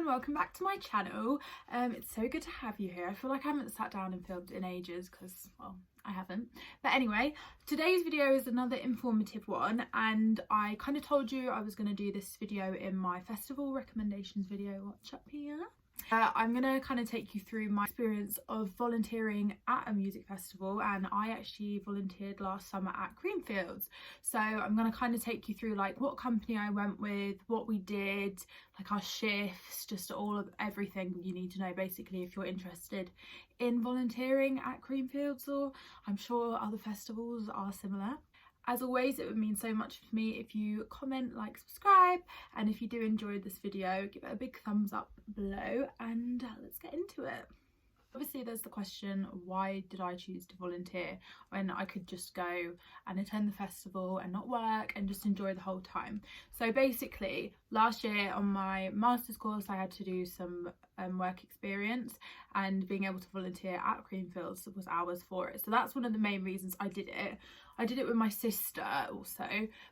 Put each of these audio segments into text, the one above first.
welcome back to my channel. It's so good to have you here. I feel like I haven't sat down and filmed in ages because, well, I haven't. But anyway, today's video is another informative one, and I kind of told you I was going to do this video in my festival recommendations video. Watch up here. I'm going to kind of take you through my experience of volunteering at a music festival, and I actually volunteered last summer at Creamfields. So I'm going to kind of take you through like what company I went with, what we did, like our shifts, just all of everything you need to know basically if you're interested in volunteering at Creamfields, or I'm sure other festivals are similar. As always, it would mean so much for me if you comment, like, subscribe, and if you do enjoy this video, give it a big thumbs up below, and let's get into it. Obviously, there's the question, why did I choose to volunteer when I could just go and attend the festival and not work and just enjoy the whole time? So basically, last year on my master's course, I had to do some work experience, and being able to volunteer at Creamfields was hours for it. So that's one of the main reasons I did it. I did it with my sister also,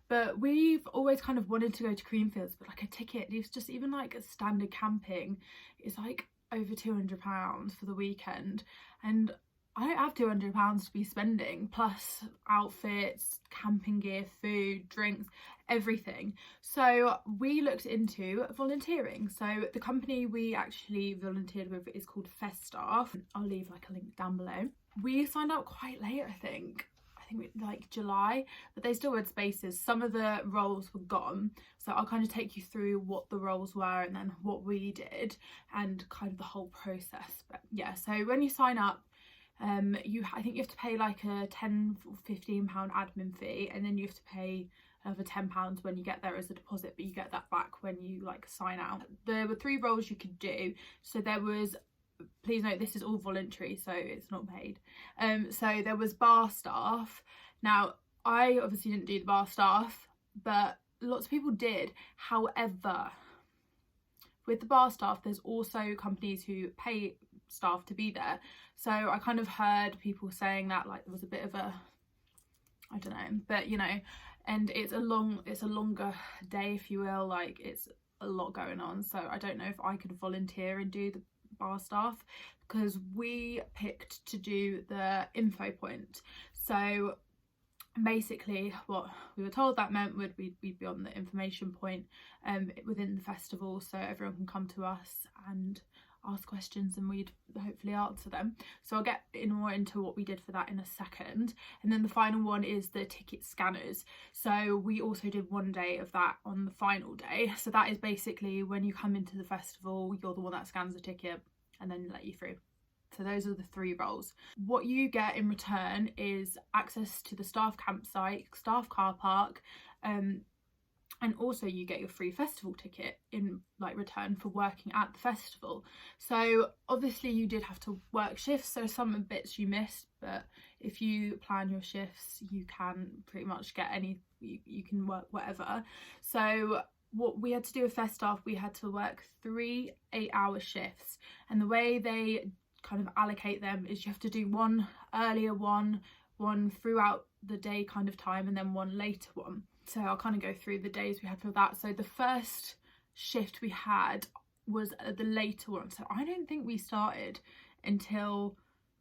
but we've always kind of wanted to go to Creamfields, but like a ticket, it's just even like a standard camping is like over £200 for the weekend, and I don't have £200 to be spending, plus outfits, camping gear, food, drinks, everything. So we looked into volunteering. So the company we actually volunteered with is called Festaff. I'll leave like a link down below. We signed up quite late, I think like July, but they still had spaces. Some of the roles were gone, so I'll kind of take you through what the roles were and then what we did and kind of the whole process. But yeah, so when you sign up, I think you have to pay like a £10 or £15 admin fee, and then you have to pay another £10 when you get there as a deposit, but you get that back when you like sign out. There were 3 roles you could do. So there was, please note this is all voluntary, so it's not paid. So there was bar staff. Now I obviously didn't do the bar staff, but lots of people did. However, with the bar staff, there's also companies who pay staff to be there. So I kind of heard people saying that like there was a bit of a, I don't know, but you know, and it's a longer day, if you will, like it's a lot going on. So I don't know if I could volunteer and do the bar staff, because we picked to do the info point. So basically what we were told that meant we'd be on the information point within the festival, so everyone can come to us and ask questions and we'd hopefully answer them. So I'll get more into what we did for that in a second. And then the final one is the ticket scanners. So we also did one day of that on the final day. So that is basically when you come into the festival, you're the one that scans the ticket and then let you through. So those are the 3 roles. What you get in return is access to the staff campsite, staff car park, and also you get your free festival ticket in like return for working at the festival. So obviously you did have to work shifts, so some bits you missed, but if you plan your shifts you can pretty much get you can work whatever. So what we had to do with Festaff, we had to work 3 8-hour shifts, and the way they kind of allocate them is you have to do one earlier one throughout the day kind of time, and then one later one. So I'll kind of go through the days we had for that. So the first shift we had was the later one, so I don't think we started until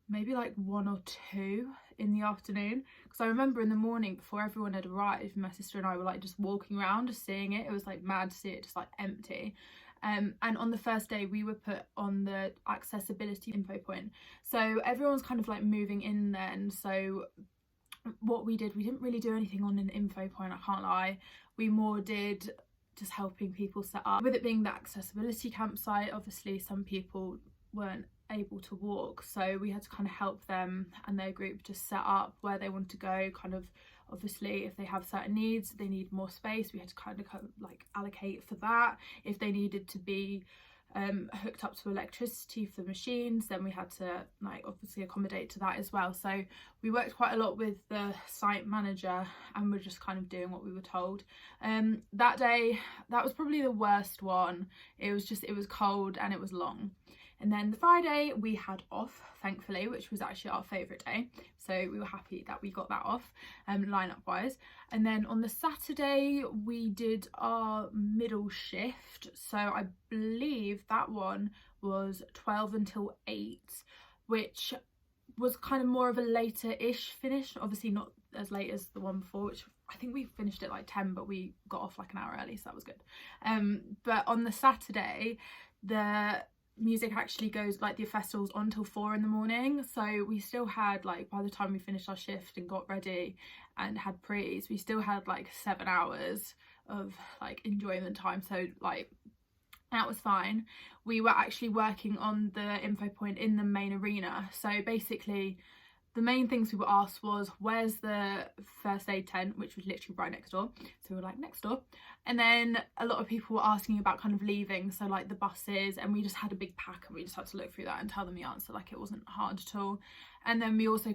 maybe like 1 or 2 in the afternoon, because I remember in the morning before everyone had arrived, my sister and I were like just walking around just seeing it. It was like mad to see it just like empty. And on the first day we were put on the accessibility info point, so everyone's kind of like moving in then. So what we did, we didn't really do anything on an info point, I can't lie. We more did just helping people set up. With it being the accessibility campsite, obviously some people weren't able to walk, so we had to kind of help them and their group just set up where they want to go. Kind of obviously if they have certain needs, they need more space, we had to kind of like allocate for that. If they needed to be hooked up to electricity for the machines, then we had to like obviously accommodate to that as well. So we worked quite a lot with the site manager and we're just kind of doing what we were told. That day, that was probably the worst one. It was cold and it was long. And then the Friday we had off, thankfully, which was actually our favourite day. So we were happy that we got that off, line-up wise. And then on the Saturday we did our middle shift. So I believe that one was 12 until 8, which was kind of more of a later-ish finish. Obviously not as late as the one before, which I think we finished at like 10, but we got off like an hour early, so that was good. But on the Saturday, the music actually goes, like the festival's on till 4 in the morning, so we still had, like, by the time we finished our shift and got ready and had pre's, we still had like 7 hours of like enjoyment time, so like that was fine. We were actually working on the info point in the main arena, so basically the main things we were asked was, where's the first aid tent, which was literally right next door. So we were like, next door. And then a lot of people were asking about kind of leaving, so like the buses, and we just had a big pack and we just had to look through that and tell them the answer. Like, it wasn't hard at all. And then we also,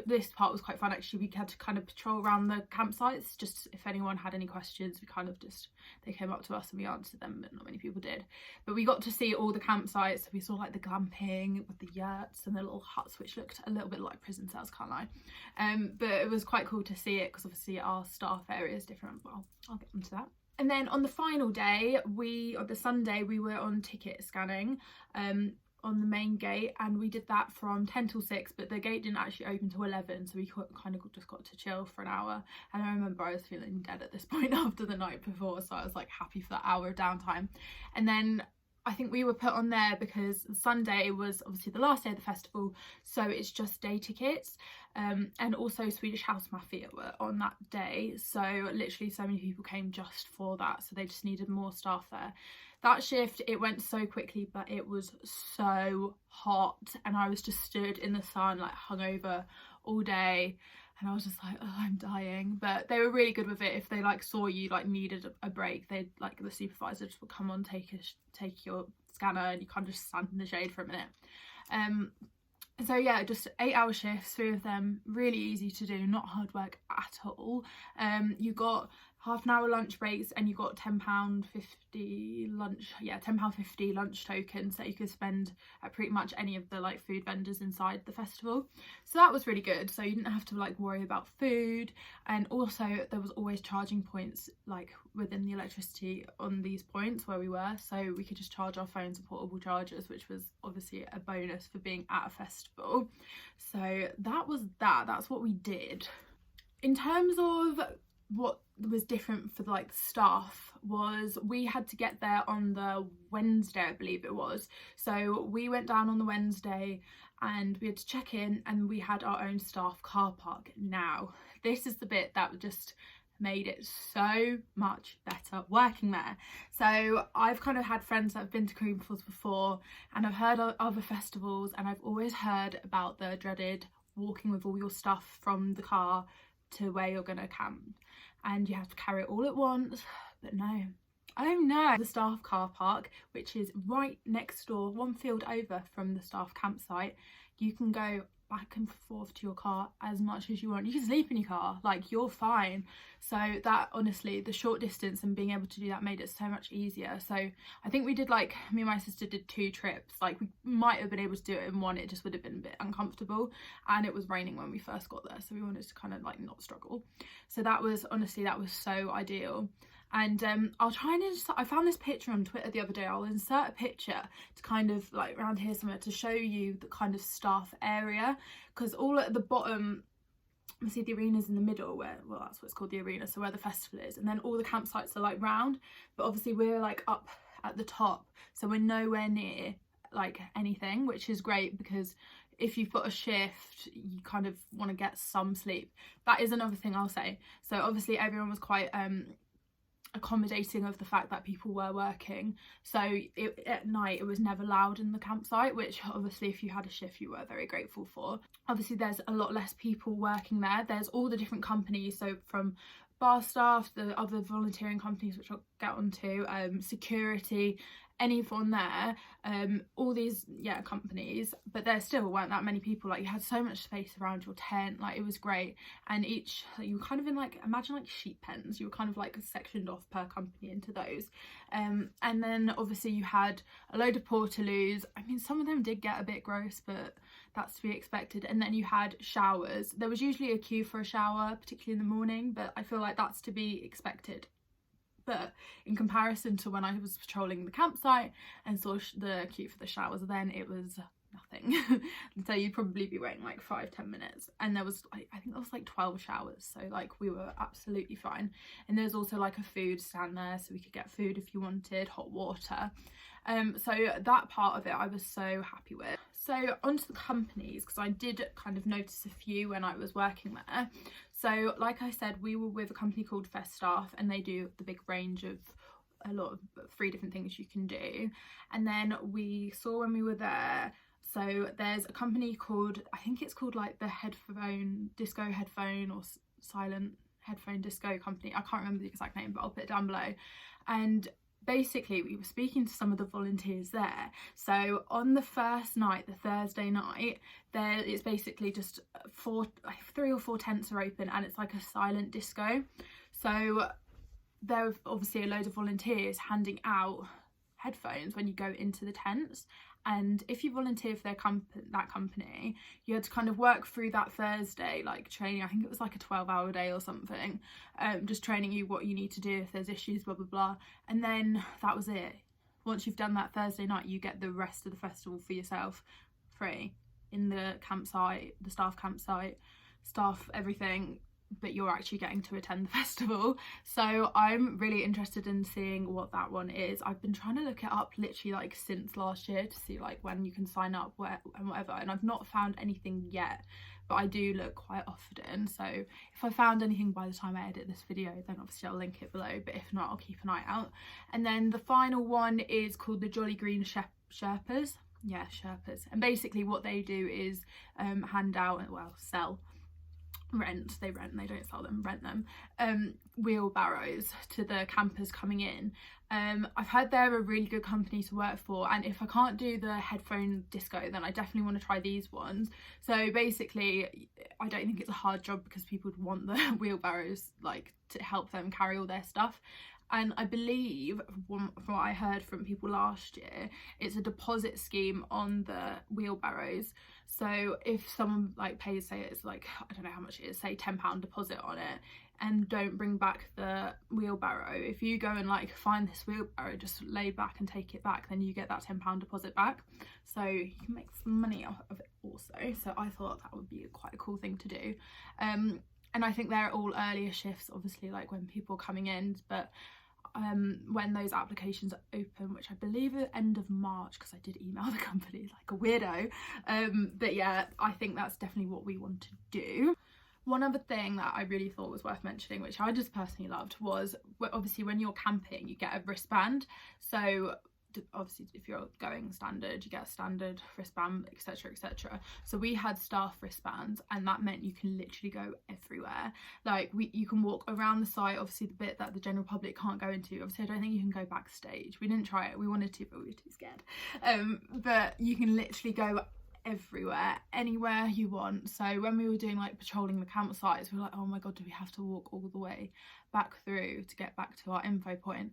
this part was quite fun actually, we had to kind of patrol around the campsites, just if anyone had any questions, we kind of just, they came up to us and we answered them, but not many people did. But we got to see all the campsites, so we saw like the glamping with the yurts and the little huts, which looked a little bit like prison cells, can't lie. But it was quite cool to see it, because obviously our staff area is different. Well, I'll get into that. And then on the final day, on the Sunday, we were on ticket scanning on the main gate, and we did that from 10 till 6, but the gate didn't actually open till 11, so we kind of just got to chill for an hour. And I remember I was feeling dead at this point after the night before, so I was like happy for that hour of downtime. And then I think we were put on there because Sunday was obviously the last day of the festival, so it's just day tickets. And also Swedish House Mafia were on that day, so literally so many people came just for that, so they just needed more staff there. That shift, it went so quickly, but it was so hot, and I was just stood in the sun like hungover all day, and I was just like, oh, I'm dying. But they were really good with it. If they like saw you like needed a break, they'd like, the supervisor just would come on, take your scanner, and you kind of just stand in the shade for a minute. So yeah, just 8-hour shifts, 3 of them, really easy to do, not hard work at all. You got half an hour lunch breaks, and you got £10.50 lunch, yeah, £10.50 lunch tokens that you could spend at pretty much any of the like food vendors inside the festival. So that was really good, so you didn't have to like worry about food. And also there was always charging points like within the electricity on these points where we were, so we could just charge our phones and portable chargers, which was obviously a bonus for being at a festival. So that's what we did. In terms of what was different for like the staff, was we had to get there on the Wednesday, I believe it was. So we went down on the Wednesday and we had to check in, and we had our own staff car park. Now this is the bit that just made it so much better working there. So I've kind of had friends that have been to Creamfields before, and I've heard of other festivals, and I've always heard about the dreaded walking with all your stuff from the car to where you're gonna camp, and you have to carry it all at once. But no, oh no, the staff car park, which is right next door, one field over from the staff campsite, you can go back and forth to your car as much as you want. You can sleep in your car, like, you're fine. So that, honestly, the short distance and being able to do that made it so much easier. So I think we did, like, me and my sister did 2 trips. Like, we might have been able to do it in one, it just would have been a bit uncomfortable, and it was raining when we first got there, so we wanted to kind of like not struggle. So that was, honestly, that was so ideal. And I'll try and I found this picture on Twitter the other day. I'll insert a picture to kind of like around here somewhere to show you the kind of staff area, because all at the bottom, you see the arena's in the middle, where, well, that's what's called the arena, so where the festival is, and then all the campsites are like round, but obviously we're like up at the top, so we're nowhere near like anything, which is great, because if you've got a shift, you kind of want to get some sleep. That is another thing I'll say. So obviously everyone was quite accommodating of the fact that people were working, so at night it was never loud in the campsite, which obviously if you had a shift you were very grateful for. Obviously there's a lot less people working there. There's all the different companies, so from bar staff, the other volunteering companies, which I'll get onto, security, anyone there, all these companies, but there still weren't that many people. Like, you had so much space around your tent, like it was great. And each, you were kind of in like, imagine like sheep pens, you were kind of like sectioned off per company into those. And then obviously you had a load of portaloos. I mean, some of them did get a bit gross, but that's to be expected. And then you had showers. There was usually a queue for a shower, particularly in the morning, but I feel like that's to be expected. But in comparison to when I was patrolling the campsite and saw the queue for the showers, then it was nothing. So you'd probably be waiting like 5-10 minutes, and there was like, I think there was like 12 showers, so like we were absolutely fine. And there's also like a food stand there, so we could get food if you wanted, hot water. So that part of it I was so happy with. So onto the companies, because I did kind of notice a few when I was working there. So like I said, we were with a company called Festaff, and they do the big range of a lot of 3 different things you can do. And then we saw when we were there, so there's a company called, I think it's called like the Headphone, Disco Headphone, or Silent Headphone Disco company. I can't remember the exact name, but I'll put it down below. And basically we were speaking to some of the volunteers there. So on the first night, the Thursday night, there it's basically just 3 or 4 tents are open, and it's like a silent disco. So there were obviously a load of volunteers handing out headphones when you go into the tents. And if you volunteer for that company, you had to kind of work through that Thursday, like training. I think it was like a 12-hour day or something, just training you what you need to do if there's issues, blah, blah, blah. And then that was it. Once you've done that Thursday night, you get the rest of the festival for yourself, free, in the campsite, the staff campsite, staff, everything. But you're actually getting to attend the festival. So I'm really interested in seeing what that one is. I've been trying to look it up literally like since last year to see like when you can sign up, where and whatever, and I've not found anything yet, but I do look quite often. So if I found anything by the time I edit this video, then obviously I'll link it below, but if not, I'll keep an eye out. And then the final one is called the Jolly Green Sherpas. Yeah, Sherpas. And basically what they do is hand out, well, sell, they don't sell them, rent them, wheelbarrows to the campers coming in. I've heard they're a really good company to work for, and if I can't do the headphone disco, then I definitely want to try these ones. So basically I don't think it's a hard job, because people would want the wheelbarrows like to help them carry all their stuff. And I believe, from what I heard from people last year, it's a deposit scheme on the wheelbarrows. So if someone like pays, say it's like, I don't know how much it is, say £10 deposit on it, and don't bring back the wheelbarrow, if you go and like find this wheelbarrow, just lay back and take it back, then you get that £10 deposit back. So you can make some money off of it also. So I thought that would be quite a cool thing to do. And I think they're all earlier shifts, obviously, like when people are coming in, but when those applications are open, which I believe at the end of March, because I did email the company like a weirdo, but yeah, I think that's definitely what we want to do. One other thing that I really thought was worth mentioning, which I just personally loved, was obviously when you're camping you get a wristband. So obviously if you're going standard, you get a standard wristband, etc, etc. So we had staff wristbands, and that meant you can literally go everywhere. Like you can walk around the site, obviously the bit that the general public can't go into. Obviously I don't think you can go backstage, we didn't try it, we wanted to but we were too scared, but you can literally go everywhere, anywhere you want. So when we were doing like patrolling the campsites, we were like, oh my god, do we have to walk all the way back through to get back to our info point?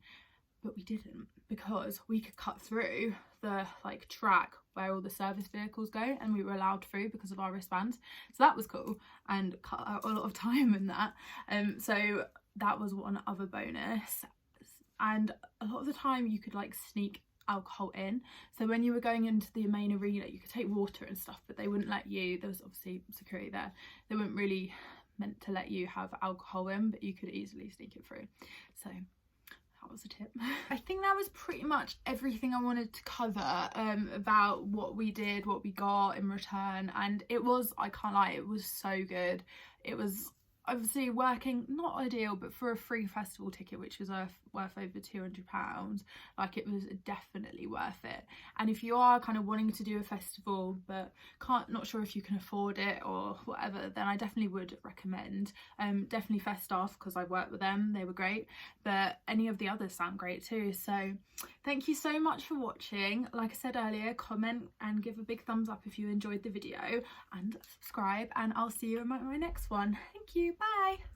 But we didn't, because we could cut through the like track where all the service vehicles go, and we were allowed through because of our wristbands. So that was cool, and cut out a lot of time in that. So that was one other bonus. And a lot of the time you could like sneak alcohol in. So when you were going into the main arena, you could take water and stuff, but they wouldn't let you, there was obviously security there, they weren't really meant to let you have alcohol in, but you could easily sneak it through. So that was a tip. I think that was pretty much everything I wanted to cover about what we did, what we got in return. And it was, I can't lie, it was so good. It was obviously working, not ideal, but for a free festival ticket, which was worth over £200, like it was definitely worth it. And if you are kind of wanting to do a festival but not sure if you can afford it or whatever, then I definitely would recommend definitely Festaff, because I've worked with them, they were great, but any of the others sound great too. So thank you so much for watching. Like I said earlier, comment and give a big thumbs up if you enjoyed the video, and subscribe, and I'll see you in my next one. Thank you, bye.